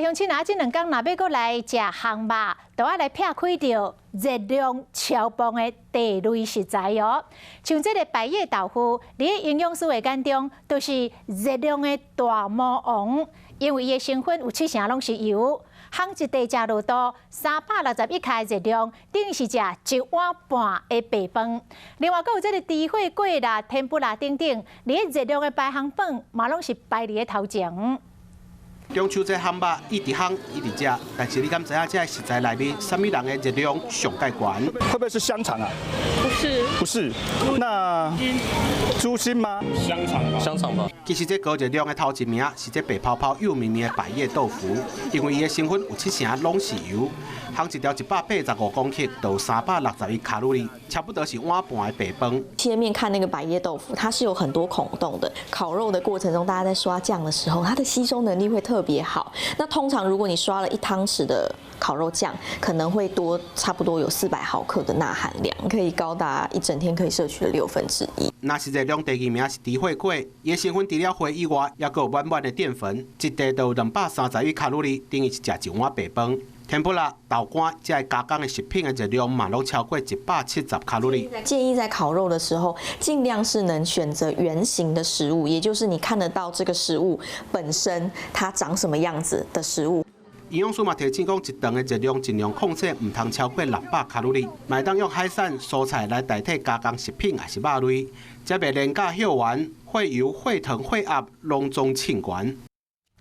乡亲啊，这2天若要搁来食烘肉，就要来撇开掉热量超磅的地类食材哦。像这个百叶豆腐，伫营养师的眼中，都是热量的大魔王，因为伊的成分有70%拢是油，烘一地食落肚361卡的热量，等于是食1碗半的白饭。另外，阁有这个智慧粿啦、天妇罗等等，伫热量的排行榜嘛拢是排伫头前。 中秋节烘肉一直烘一直食，但是你敢知影这食材内面什么人的热量上介悬？会不会是香肠啊？不是，不是，那猪心吗？香肠吧，香肠吧。其实这高热量的头一名是这白泡泡、幼绵绵的百叶豆腐，因为伊的成分有70%拢是油，烘一条185公克就有361卡路里，差不多是碗半的白饭。切面看那个百叶豆腐，它是有很多孔洞的。烤肉的过程中，大家在刷酱的时候，它的吸收能力会特别好。那通常如果你刷了1汤匙的烤肉酱，可能会多差不多有400毫克的钠含量，可以高达一整天可以摄取的1/6。那是热量第2名是智慧粿，伊的成分除了灰以外，也阁有满满的淀粉，一地都有231卡路里，等于是食1碗白饭。天妇罗、豆干这些加工的食品的热量嘛，拢超过170卡路里。建议在烤肉的时候，尽量是能选择圆形的食物，也就是你看得到这个食物本身它长什么样子的食物。 营养师嘛提醒讲，一顿的热量尽量控制，唔通超过600卡路里。买当用海产、蔬菜来代替加工食品，也是肉类，才袂廉价、hiệu丸、会油、会疼、会压，拢总称悬。